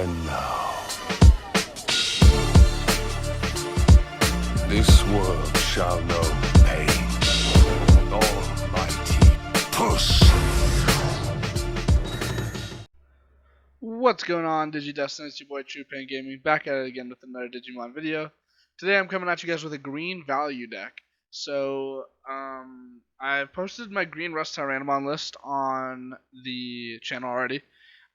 And now, this world shall know pain. Almighty push. What's going on, DigiDestin? It's your boy True Pain Gaming, back at it again with another Digimon video. Today I'm coming at you guys with a green value deck. So, I've posted my green Rust Tyrannomon list on the channel already.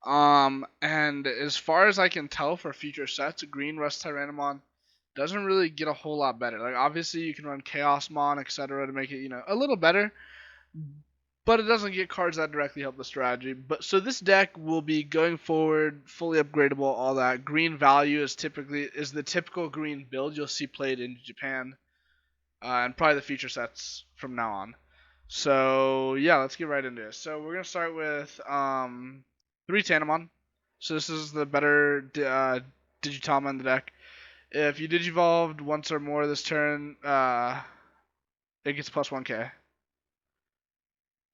And as far as I can tell for future sets, green Rust Tyrannomon doesn't really get a whole lot better. Like, obviously you can run Chaosmon, etc. to make it, a little better. But it doesn't get cards that directly help the strategy. But so this deck will be going forward, fully upgradable, all that. Green value is the typical green build you'll see played in Japan, and probably the feature sets from now on. So yeah, let's get right into it. So we're gonna start with 3 Tanamon. So this is the better Digitama in the deck. If you Digivolved once or more this turn, it gets plus 1k.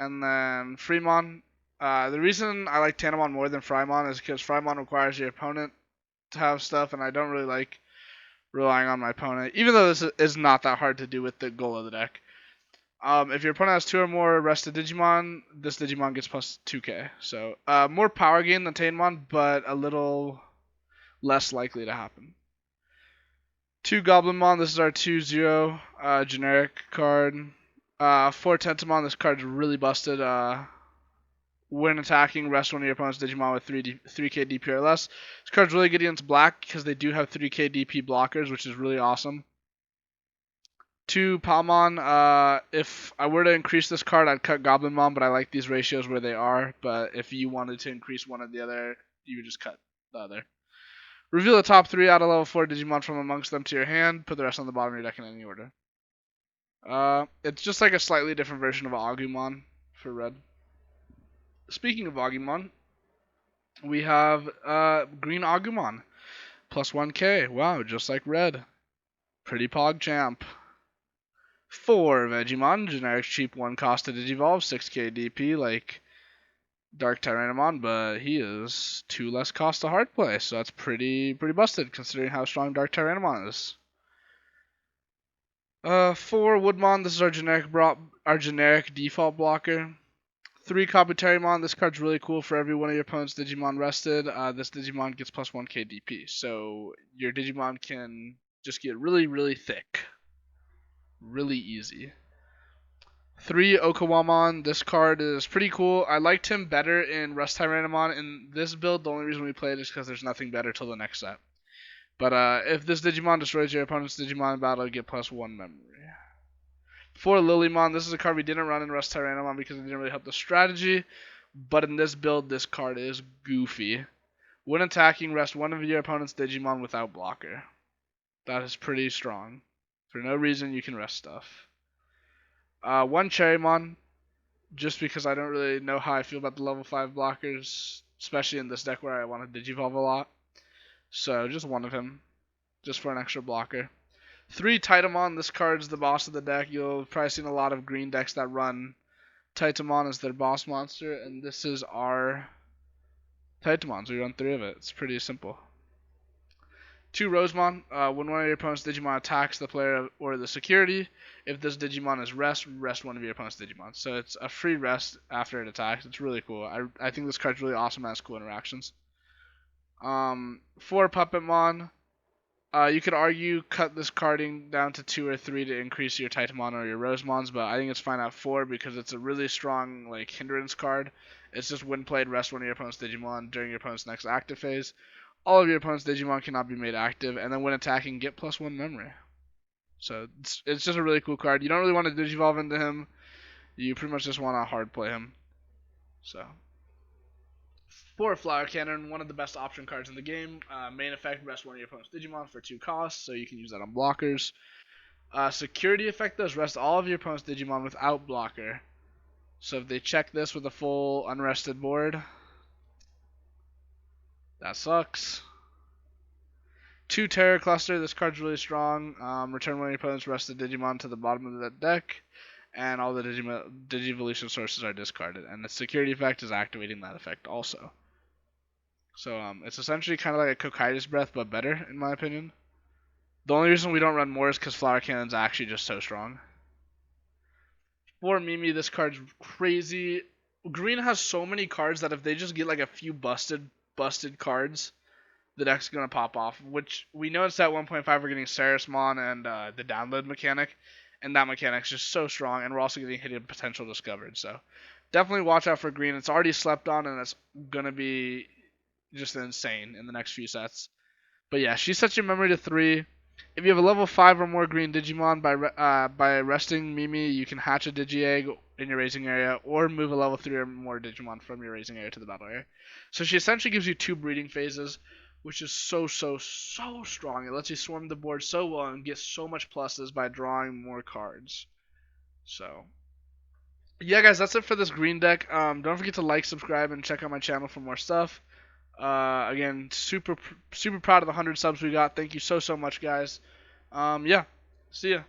And then Fremon. The reason I like Tanamon more than Frymon is because Frymon requires your opponent to have stuff, and I don't really like relying on my opponent, even though this is not that hard to do with the goal of the deck. If your opponent has 2 or more rested Digimon, this Digimon gets plus 2k. So more power gain than Tanamon, but a little less likely to happen. 2 Goblinmon. This is our 2-0 generic card. 4 Tentamon. This card's really busted. When attacking, rest one of your opponent's Digimon with 3k DP or less. This card's really good against black because they do have 3k DP blockers, which is really awesome. 2 Palmon. If I were to increase this card, I'd cut Goblinmon, but I like these ratios where they are. But if you wanted to increase one or the other, you would just cut the other. Reveal the top 3 out of level 4 Digimon from amongst them to your hand. Put the rest on the bottom of your deck in any order. It's just like a slightly different version of Agumon for red. Speaking of Agumon, we have green Agumon. Plus 1k. Wow, just like red. Pretty PogChamp. 4 Vegemon. Generic cheap 1 cost to Digivolve. 6k DP like Dark Tyrannomon, but he is 2 less cost to hard play. So that's pretty busted considering how strong Dark Tyrannomon is. 4 Woodmon. This is our generic default blocker. 3 Kabuterimon. This card's really cool for every one of your opponent's Digimon rested. This Digimon gets plus 1k DP. So your Digimon can just get really thick. Really easy. 3 Okawamon. This card is pretty cool. I liked him better in Rust Tyrannomon. In this build, the only reason we played is because there's nothing better till the next set. But if this Digimon destroys your opponent's Digimon in battle, you get plus 1 memory. 4 Lilymon. This is a card we didn't run in Rust Tyrannomon because it didn't really help the strategy. But in this build, this card is goofy. When attacking, rest one of your opponent's Digimon without blocker. That is pretty strong. For no reason, you can rest stuff. 1 Cherrymon. Just because I don't really know how I feel about the level 5 blockers. Especially in this deck where I want to Digivolve a lot. So just one of him. Just for an extra blocker. 3 Titamon. This card's the boss of the deck. You'll have probably seen a lot of green decks that run Titamon as their boss monster, and this is our Titamon, so you run 3 of it. It's pretty simple. 2 Rosemon. When one of your opponent's Digimon attacks the player or the security, if this Digimon is rest one of your opponent's Digimon. So it's a free rest after it attacks. It's really cool. I think this card's really awesome and has cool interactions. 4 Puppetmon. You could argue cut this carding down to 2 or 3 to increase your Titamon or your Rosemons, but I think it's fine at 4 because it's a really strong like hindrance card. It's just when played, rest one of your opponent's Digimon during your opponent's next active phase. All of your opponent's Digimon cannot be made active, and then when attacking, get plus 1 memory. So it's just a really cool card. You don't really want to Digivolve into him. You pretty much just want to hard play him. So 4 Flower Cannon, one of the best option cards in the game. Main effect, rest one of your opponent's Digimon for 2 costs, so you can use that on blockers. Security effect does rest all of your opponent's Digimon without blocker. So if they check this with a full unrested board, that sucks. 2 Terror Cluster. This card's really strong. Return one of your opponent's rested Digimon to the bottom of the deck, and all the Digivolution sources are discarded. And the security effect is activating that effect also. So it's essentially kind of like a Cocytus Breath, but better, in my opinion. The only reason we don't run more is because Flower Cannon's actually just so strong. For Mimi, this card's crazy. Green has so many cards that if they just get like a few busted cards, the deck's gonna pop off. Which we noticed at 1.5 we're getting Sarismon and the download mechanic, and that mechanic's just so strong. And we're also getting hidden potential discovered. So definitely watch out for Green. It's already slept on, and it's gonna be just insane in the next few sets. But yeah, she sets your memory to 3. If you have a level 5 or more green Digimon, by resting Mimi, you can hatch a Digi-Egg in your raising area, or move a level 3 or more Digimon from your raising area to the battle area. So she essentially gives you 2 breeding phases, which is so strong. It lets you swarm the board so well and get so much pluses by drawing more cards. So yeah, guys, that's it for this green deck. Don't forget to like, subscribe, and check out my channel for more stuff. Again, super proud of the 100 subs we got. Thank you so much, guys. Yeah, see ya.